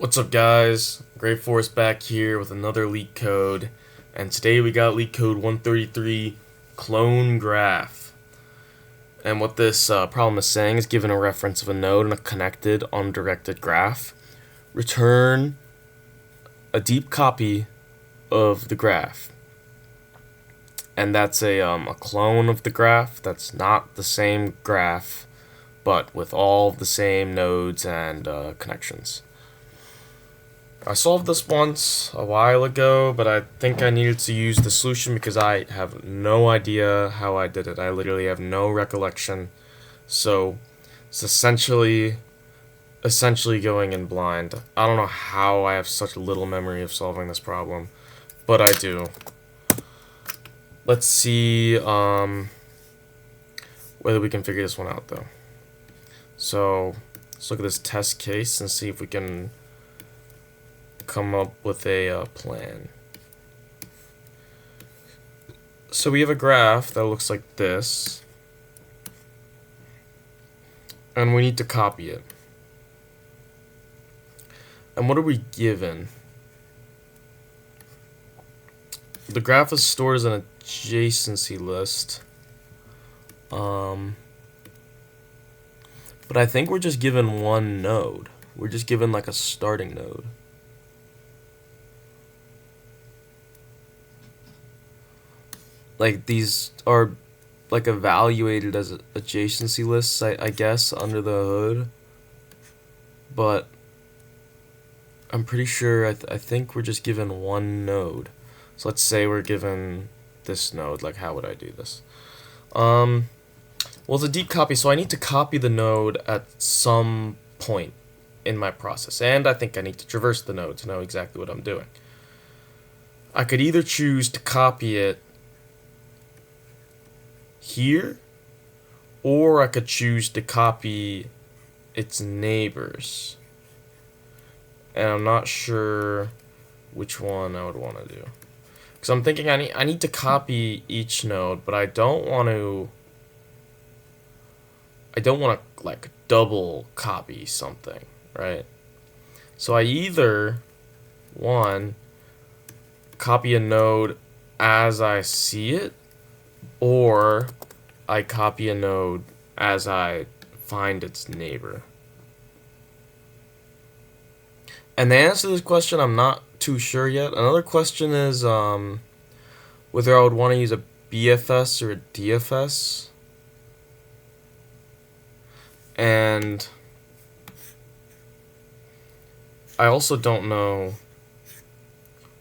What's up, guys? Great Force back here with another LeetCode, and today we got LeetCode 133 clone graph. And what this problem is saying is, given a reference of a node in a connected undirected graph, return a deep copy of the graph. And that's a clone of the graph that's not the same graph, but with all of the same nodes and connections. I solved this once a while ago, but I think I needed to use the solution because I have no idea how I did it. I literally have no recollection. So it's essentially going in blind. I don't know how I have such little memory of solving this problem, but I do. Let's see whether we can figure this one out though. So let's look at this test case and see if we can come up with a plan. So we have a graph that looks like this, and we need to copy it. And what are we given? The graph is stored as an adjacency list. But I think we're just given one node. We're just given like a starting node. Like, these are like evaluated as adjacency lists, I guess, under the hood. But I'm pretty sure I think we're just given one node. So let's say we're given this node. Like, how would I do this? Well, it's a deep copy, so I need to copy the node at some point in my process, and I think I need to traverse the node to know exactly what I'm doing. I could either choose to copy it here, or I could choose to copy its neighbors, and I'm not sure which one I would want to do, because I'm thinking I need to copy each node, but I don't want to like double copy something, right? So I either copy a node as I see it, or I copy a node as I find its neighbor. And the answer to this question, I'm not too sure yet. Another question is whether I would want to use a BFS or a DFS. And I also don't know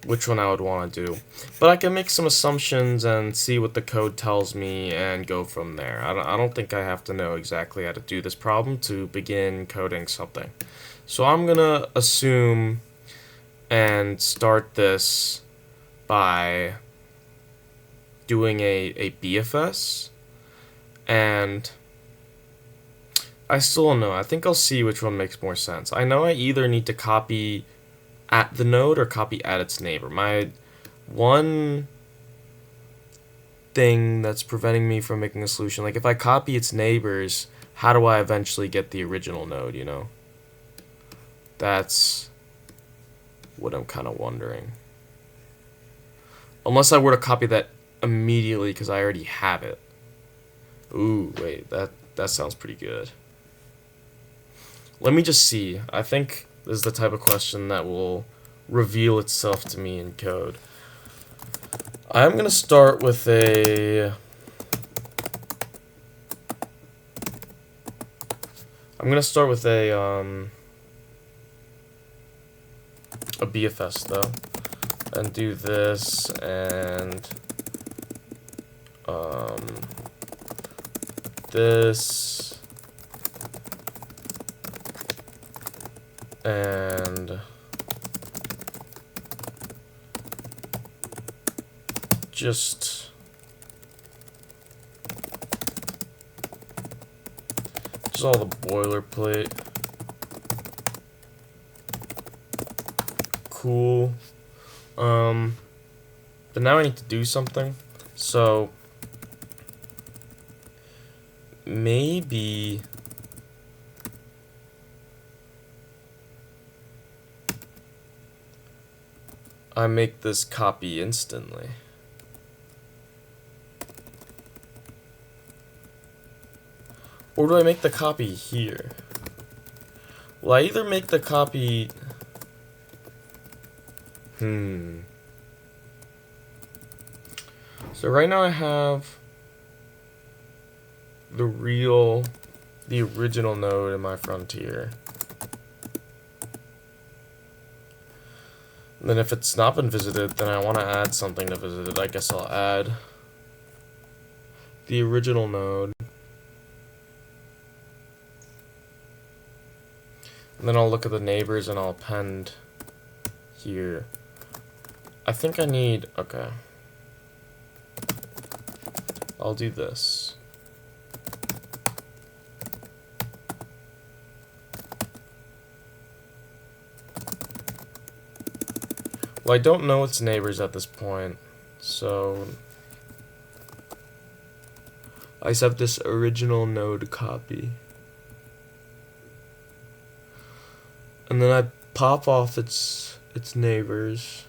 which one I would want to do, but I can make some assumptions and see what the code tells me and go from there. I don't think I have to know exactly how to do this problem to begin coding something. So I'm gonna assume and start this by doing a BFS, and I still don't know. I think I'll see which one makes more sense. I know I either need to copy at the node or copy at its neighbor. My one thing that's preventing me from making a solution, like if I copy its neighbors, how do I eventually get the original node, you know? That's what I'm kind of wondering. Unless I were to copy that immediately because I already have it. Ooh, wait, that sounds pretty good. Let me just see. I think this is the type of question that will reveal itself to me in code. I'm gonna start with a BFS though, and do this and this and just all the boilerplate. Cool. But now I need to do something. So maybe I make this copy instantly. Or do I make the copy here? Well, I either make the copy... So right now I have the original node in my frontier. And then if it's not been visited, then I want to add something to visit it. I guess I'll add the original node. And then I'll look at the neighbors and I'll append here. I think I need, okay. I'll do this. Well, I don't know its neighbors at this point, so I just have this original node copy. And then I pop off its neighbors.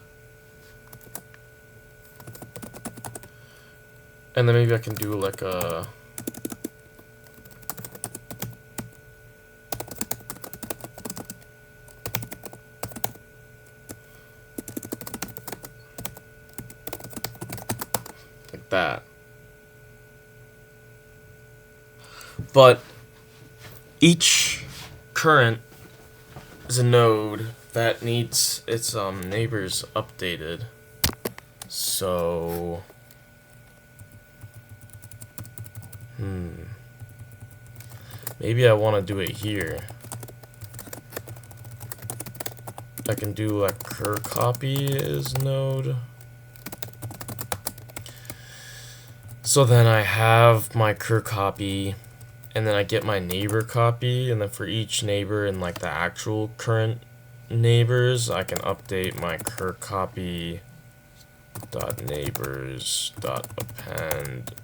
And then maybe I can do like a like that. But each current is a node that needs its neighbors updated. So maybe I want to do it here. I can do like cur copy is node. So then I have my cur copy, and then I get my neighbor copy, and then for each neighbor and like the actual current neighbors, I can update my cur copy dot neighbors dot append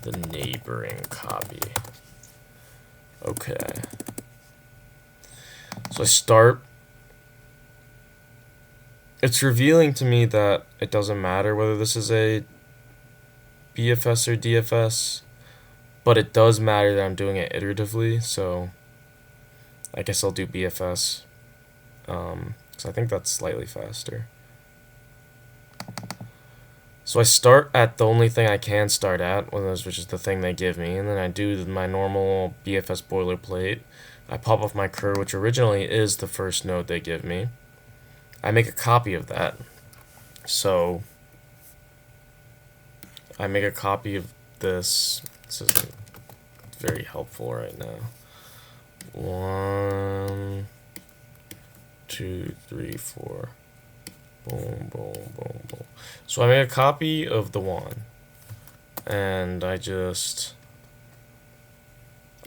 the neighboring copy. Okay. So I start. It's revealing to me that it doesn't matter whether this is a BFS or DFS, but it does matter that I'm doing it iteratively, so I guess I'll do BFS, because I think that's slightly faster. So I start at the only thing I can start at, which is the thing they give me, and then I do my normal BFS boilerplate. I pop off my cur, which originally is the first node they give me. I make a copy of that. So I make a copy of this. This isn't very helpful right now. 1, 2, 3, 4. Boom, boom, boom, boom. So I make a copy of the 1, and I just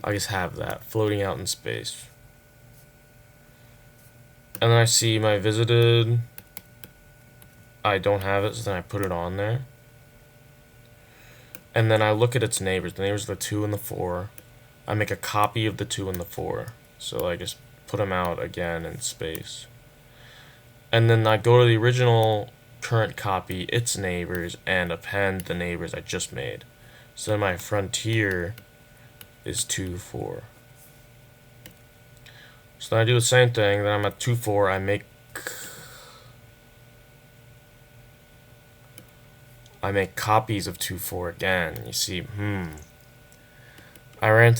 have that floating out in space. And then I see my visited. I don't have it, so then I put it on there. And then I look at its neighbors. The neighbors are the 2 and the 4. I make a copy of the 2 and the 4. So I just put them out again in space. And then I go to the original current copy, its neighbors, and append the neighbors I just made. So then my frontier is 2, 4. So then I do the same thing. Then I'm at 2, 4. I make copies of 2, 4 again. You see, I ran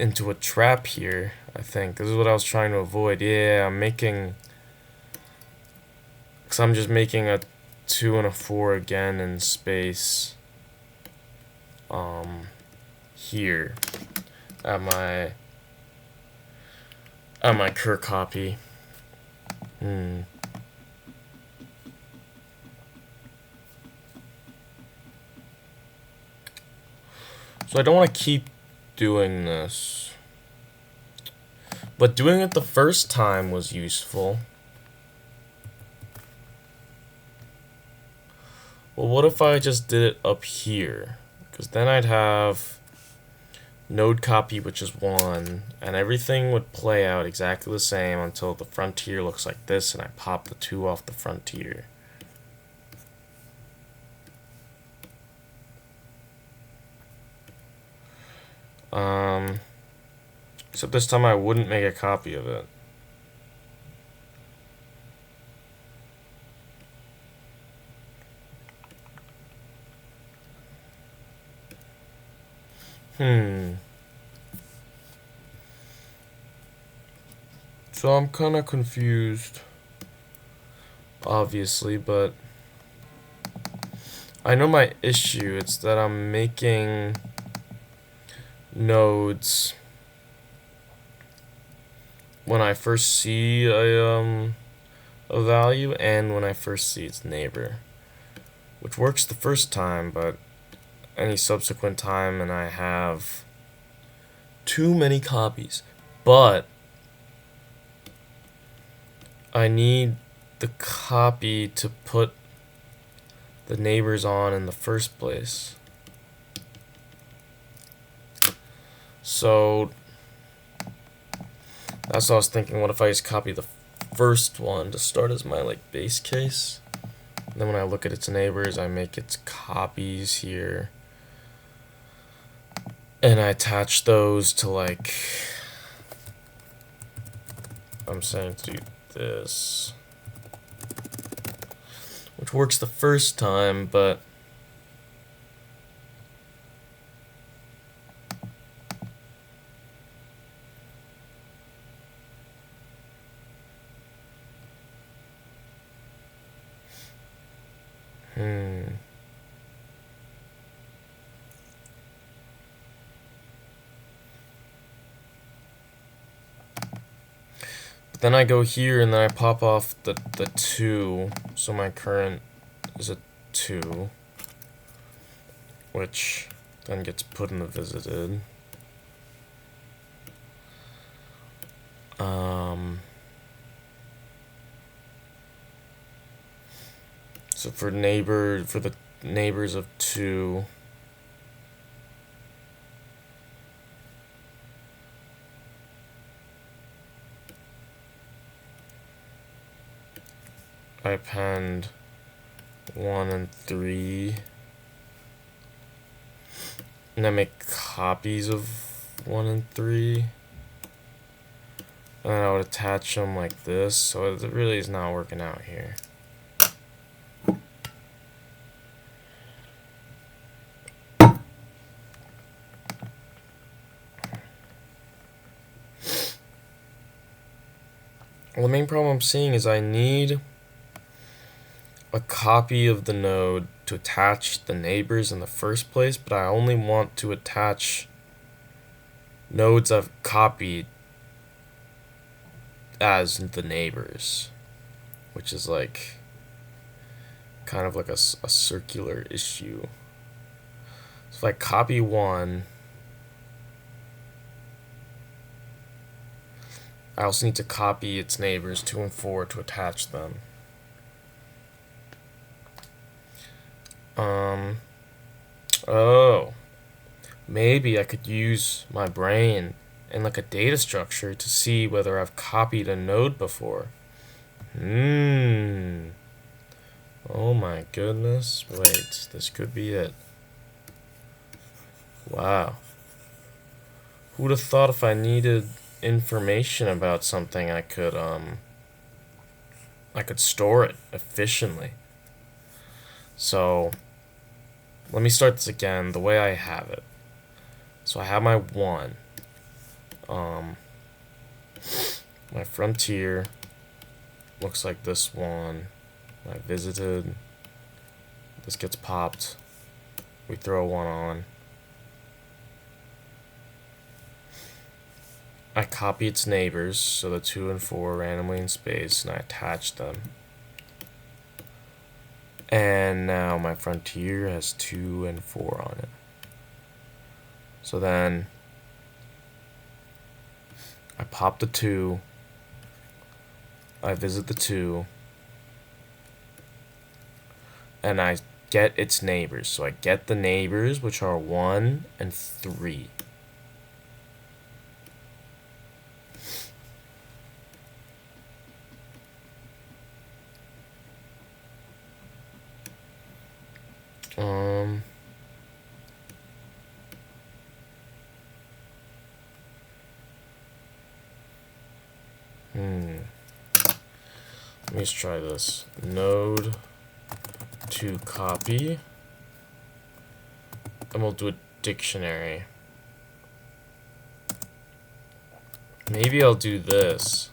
into a trap here, I think. This is what I was trying to avoid. Yeah, because I'm just making a 2 and a 4 again in space. Here at my cur copy. So I don't want to keep doing this, but doing it the first time was useful. Well, what if I just did it up here? Because then I'd have node copy, which is 1, and everything would play out exactly the same until the frontier looks like this, and I pop the 2 off the frontier. Except this time I wouldn't make a copy of it. So I'm kind of confused, obviously, but I know my issue. It's that I'm making nodes when I first see a value and when I first see its neighbor, which works the first time, but any subsequent time and I have too many copies. But I need the copy to put the neighbors on in the first place. So that's what I was thinking. What if I just copy the first one to start as my base case? And then when I look at its neighbors, I make its copies here. And I attach those to I'm saying to do this, which works the first time, but then I go here and then I pop off the 2, so my current is a 2, which then gets put in the visited. So for the neighbors of 2, I append 1 and 3, and I make copies of 1 and 3, and I would attach them like this, so it really is not working out here. Well, the main problem I'm seeing is I need a copy of the node to attach the neighbors in the first place, but I only want to attach nodes I've copied as the neighbors, which is kind of a circular issue. So if I copy 1, I also need to copy its neighbors 2 and 4 to attach them. Oh, maybe I could use my brain in a data structure to see whether I've copied a node before. Oh my goodness. Wait, this could be it. Wow. Who would have thought if I needed information about something I could store it efficiently. So let me start this again the way I have it. So I have my 1. My frontier looks like this one. My visited. This gets popped. We throw 1 on. I copy its neighbors, so the 2 and 4 randomly in space, and I attach them. And now my frontier has 2 and 4 on it. So then I pop the 2, I visit the 2, and I get its neighbors. So I get the neighbors, which are 1 and 3. Um, Let me just try this. Node to copy. And we'll do a dictionary. Maybe I'll do this.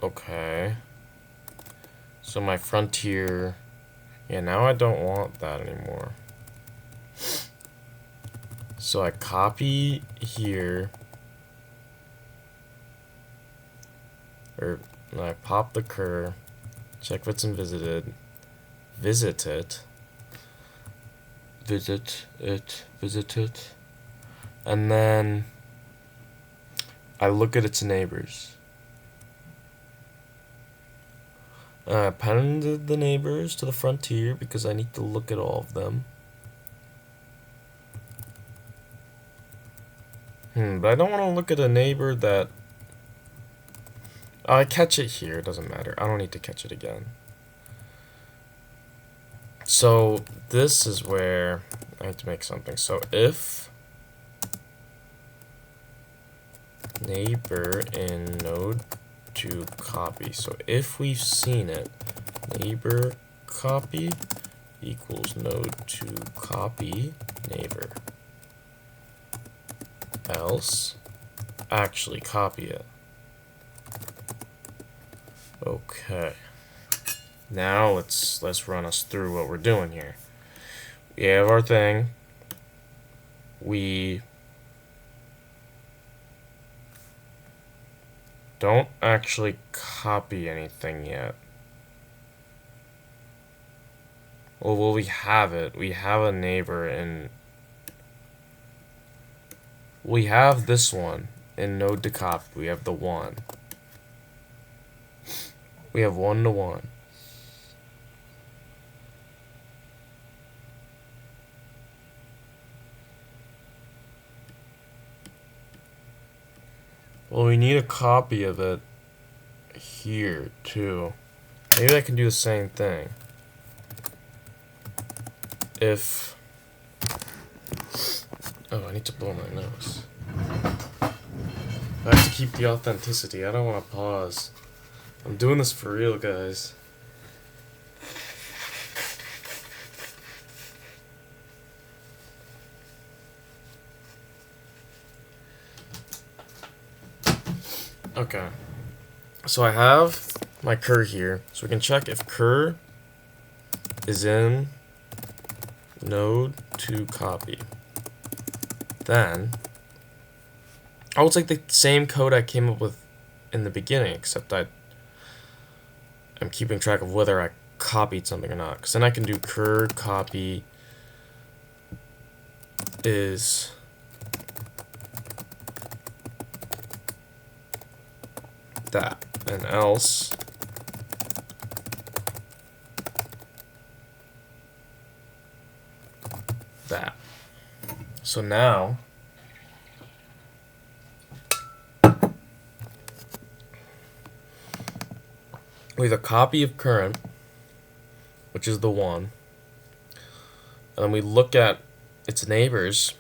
Okay. So my frontier. Yeah, now I don't want that anymore. So I copy here. Or I pop the cur. Check if it's been visited. Visit it. Visit it. And then I look at its neighbors. I appended the neighbors to the frontier because I need to look at all of them. But I don't want to look at a neighbor that... I catch it here, it doesn't matter. I don't need to catch it again. So this is where I need to make something. So if neighbor in node to copy. So if we've seen it, neighbor copy equals node to copy neighbor. Else actually copy it. Okay. Now let's run us through what we're doing here. We have our thing. We don't actually copy anything yet. Well, we have it. We have a neighbor in... We have this one in node to copy. We have the 1. We have 1 to 1. Well, we need a copy of it here too. Maybe I can do the same thing. If... Oh, I need to blow my nose. I have to keep the authenticity. I don't want to pause. I'm doing this for real, guys. Okay. So I have my cur here. So we can check if cur is in node to copy. Then I will take the same code I came up with in the beginning, except I'm keeping track of whether I copied something or not. Because then I can do cur copy is that, and else that. So now we have a copy of current, which is the 1, and then we look at its neighbors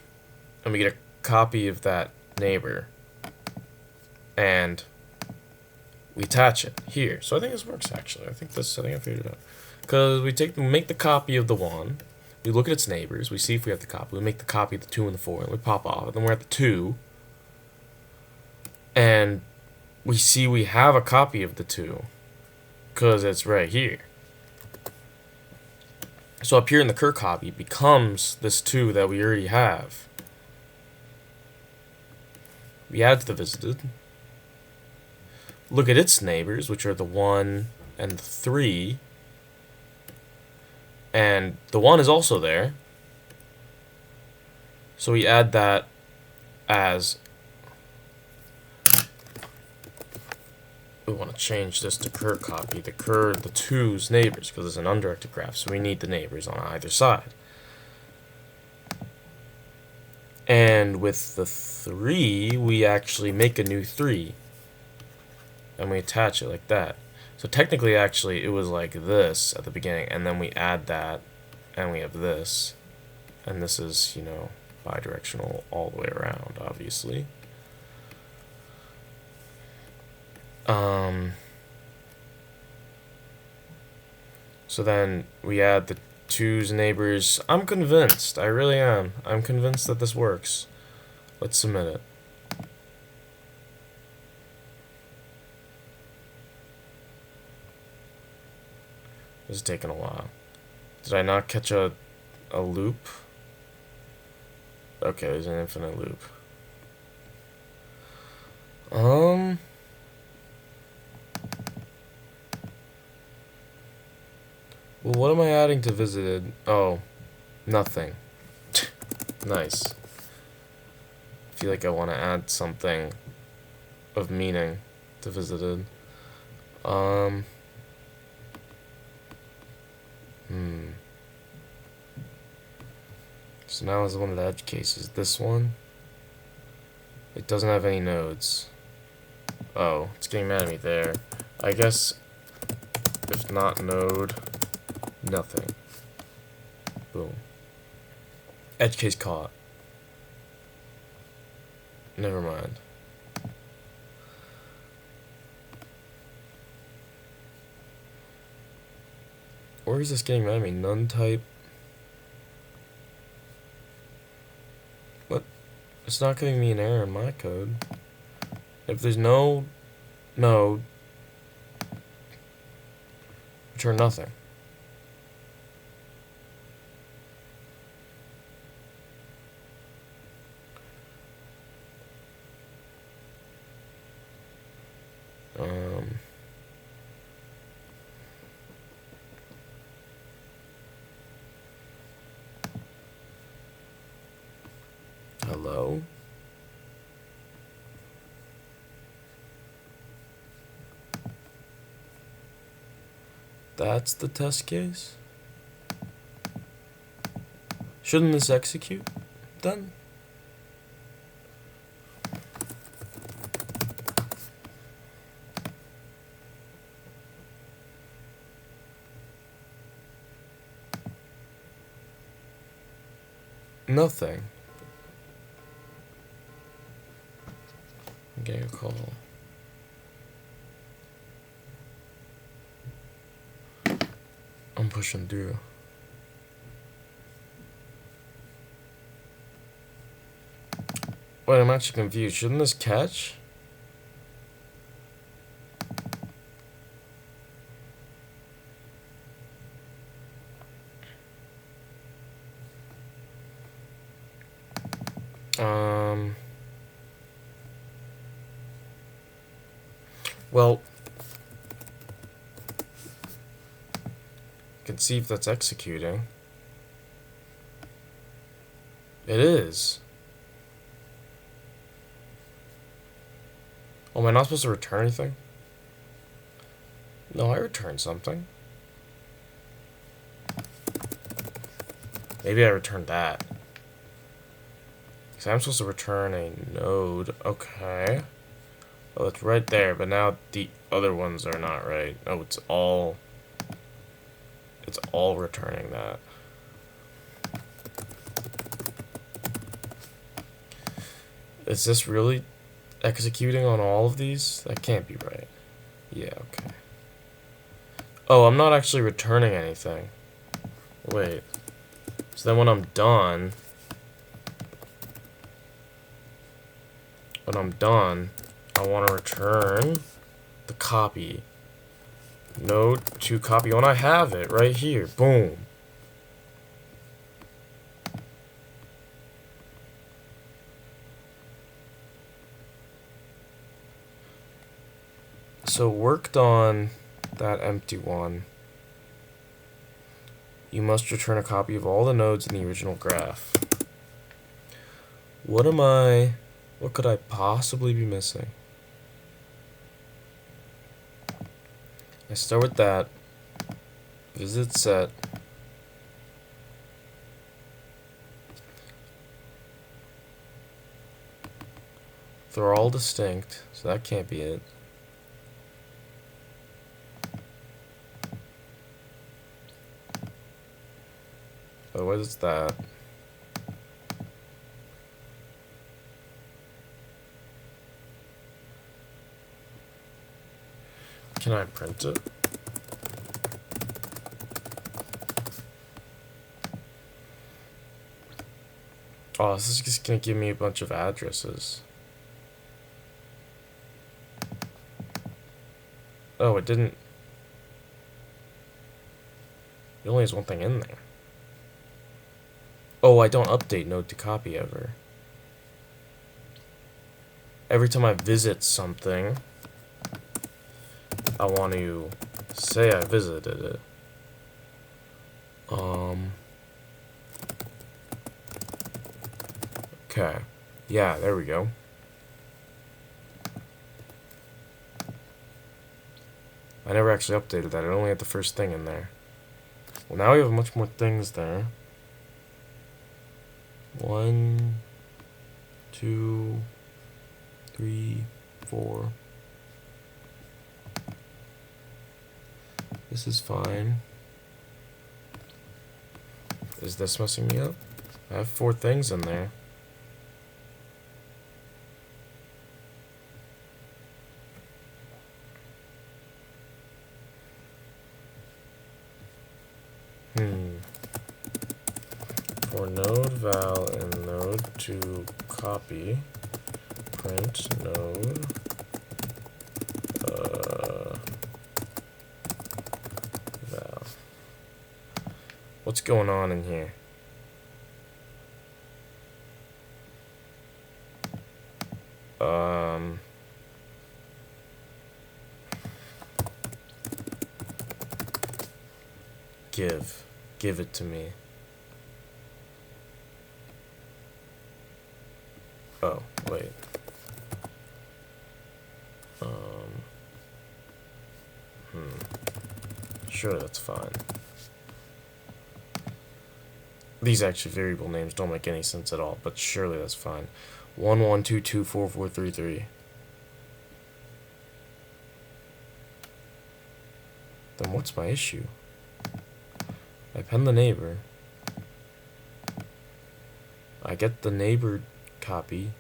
and we get a copy of that neighbor and we attach it here. So I think this works actually. I think I figured it out. Because we make the copy of the 1, we look at its neighbors, we see if we have the copy, we make the copy of the 2 and the 4, and we pop off, and then we're at the 2, and we see we have a copy of the 2, because it's right here. So up here in the cur copy becomes this 2 that we already have. We add to the visited. Look at its neighbors, which are the 1 and the 3. And the 1 is also there. So we add that as... We want to change this to cur copy. The 2's neighbors, because it's an undirected graph, so we need the neighbors on either side. And with the 3, we actually make a new 3. And we attach it like that. So technically, actually, it was like this at the beginning, and then we add that, and we have this, and this is, you know, bidirectional all the way around, obviously. So then we add the two's neighbors. I'm convinced. I really am. I'm convinced that this works. Let's submit it. This is taking a while. Did I not catch a loop? Okay, there's an infinite loop. Well, what am I adding to visited? Oh, nothing. Nice. I feel like I want to add something of meaning to visited. So now is one of the edge cases. This one, it doesn't have any nodes. Oh, it's getting mad at me there. I guess if not node, nothing. Boom. Edge case caught. Never mind. Or is this getting mad at me? None type. What? It's not giving me an error in my code. If there's no node, return nothing. Hello? That's the test case? Shouldn't this execute then? Nothing. I'm getting a call. I'm pushing through. Wait, I'm actually confused. Shouldn't this catch? Well, I can see if that's executing. It is. Oh, am I not supposed to return anything? No, I returned something. Maybe I returned that. So I'm supposed to return a node. Okay. Oh, it's right there, but now the other ones are not right. Oh, it's all returning that. Is this really executing on all of these? That can't be right. Yeah, okay. Oh, I'm not actually returning anything. Wait. So then when I'm done, I want to return the copy. Node to copy when I have it right here. Boom. So worked on that empty one. You must return a copy of all the nodes in the original graph. What could I possibly be missing? I start with that. Visit set. They're all distinct, so that can't be it. what is that? Can I print it? Oh, this is just gonna give me a bunch of addresses. Oh, it didn't. It only has one thing in there. Oh, I don't update node to copy ever. Every time I visit something, I want to say I visited it. Okay. Yeah, there we go. I never actually updated that. It only had the first thing in there. Well, now we have much more things there. 1, 2, 3, 4. This is fine. Is this messing me up? I have 4 things in there. For node val and node to copy, print node val. What's going on in here? Give it to me. Oh, wait. Sure, that's fine. These actually variable names don't make any sense at all, but surely that's fine. 11224433. Then what's my issue? I pen the neighbor. I get the neighbor copy.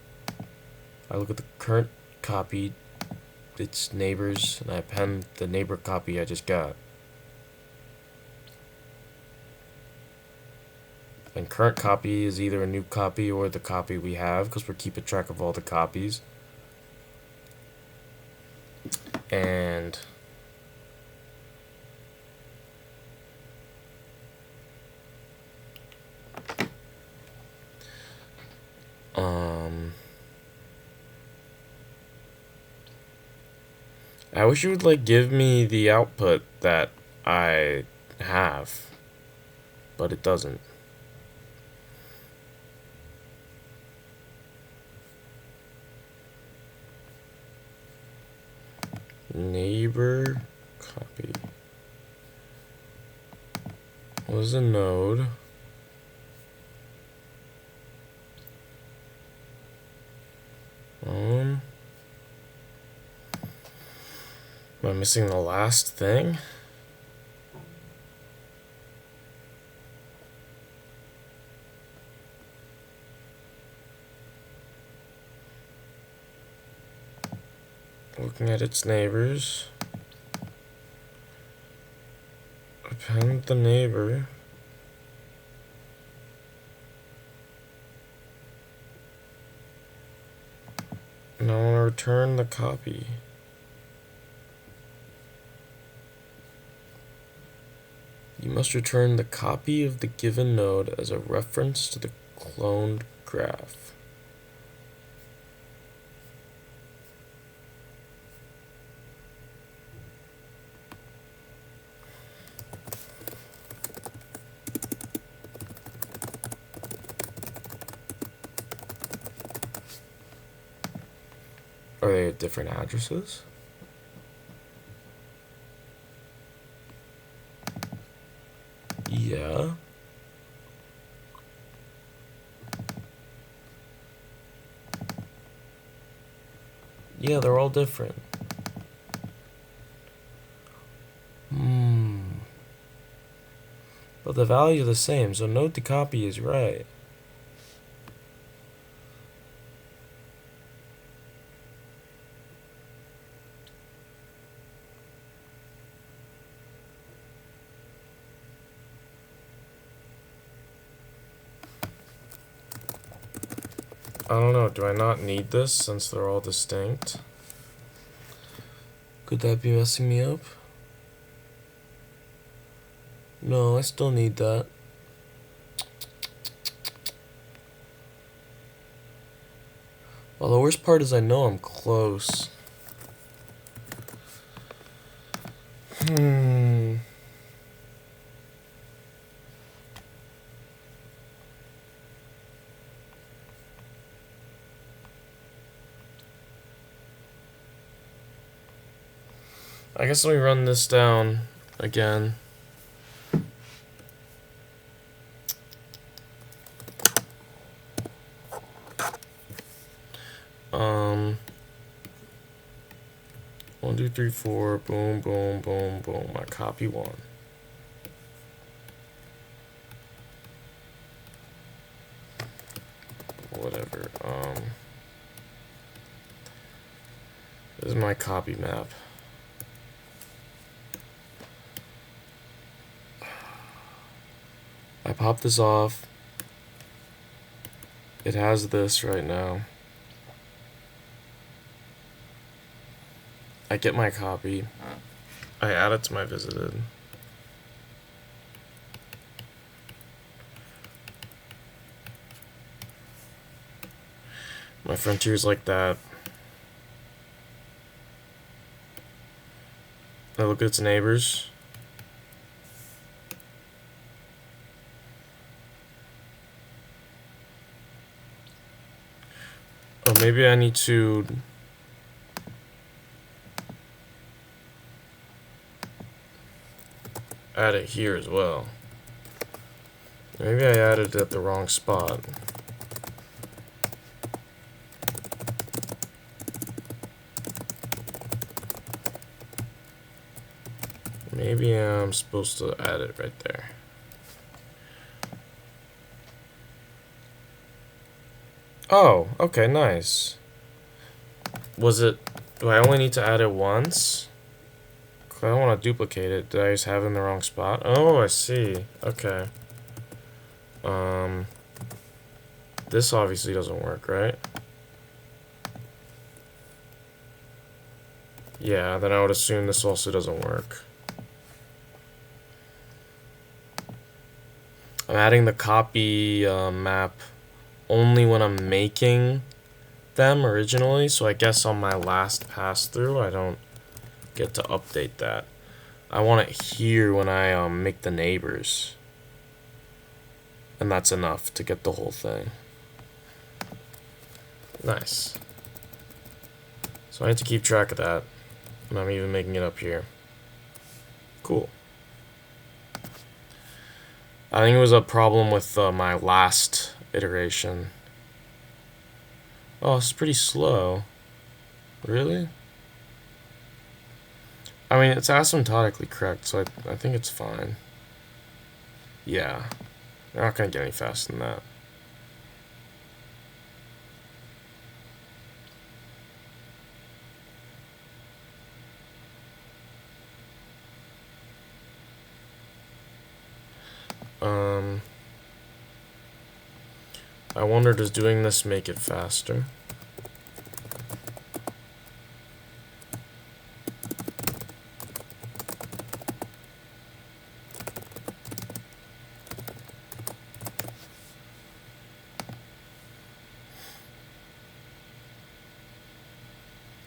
I look at the current copy, its neighbors, and I pen the neighbor copy I just got. And current copy is either a new copy or the copy we have, because we're keeping track of all the copies. And I wish you would like give me the output that I have, but it doesn't. Neighbor copy was a node. Am I missing the last thing? Looking at its neighbors. Append the neighbor. And I want to return the copy. You must return the copy of the given node as a reference to the cloned graph. Are they at different addresses? Yeah. Yeah, they're all different. But But the values are the same, so node to copy is right. I don't know, do I not need this since they're all distinct? Could that be messing me up? No, I still need that. Well, the worst part is I know I'm close. I guess let me run this down again. One, two, three, four, boom, boom, boom, boom. I copy one. Whatever. This is my copy map. I pop this off. It has this right now. I get my copy. I add it to my visited. My frontier's like that. I look at its neighbors. Oh, maybe I need to add it here as well. Maybe I added it at the wrong spot. Maybe I'm supposed to add it right there. Oh, okay, nice. Was it, do I only need to add it once? I don't want to duplicate it. Did I just have it in the wrong spot? Oh, I see. Okay. This obviously doesn't work, right? Yeah, then I would assume this also doesn't work. I'm adding the copy map only when I'm making them originally, so I guess on my last pass through I don't get to update that. I want it here when I make the neighbors, and that's enough to get the whole thing. Nice. So I need to keep track of that, and I'm even making it up here. Cool. I think it was a problem with my last iteration. Oh, it's pretty slow. Really? I mean, it's asymptotically correct, so I think it's fine. Yeah. They're not going to get any faster than that. I wonder, does doing this make it faster?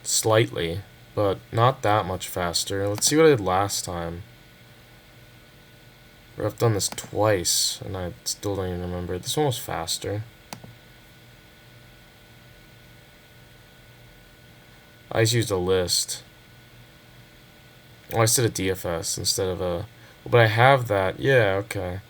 Slightly, but not that much faster. Let's see what I did last time. I've done this twice, and I still don't even remember. This one was faster. I just used a list. Oh, I said a DFS instead of a... But I have that. Yeah, okay.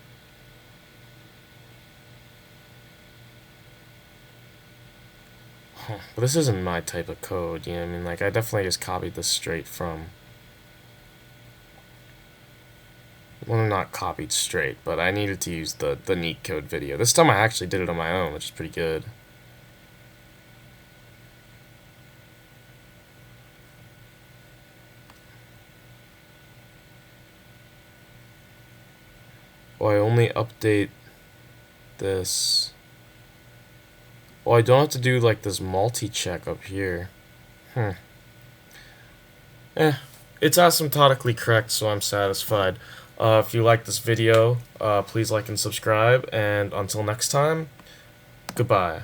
Huh. But this isn't my type of code, you know what I mean? Like, I definitely just copied this straight from... well, they're not copied straight, but I needed to use the LeetCode video. This time I actually did it on my own, which is pretty good. Oh, I only update this. Oh, I don't have to do like this multi-check up here. It's asymptotically correct, so I'm satisfied. If you like this video, please like and subscribe, and until next time, goodbye.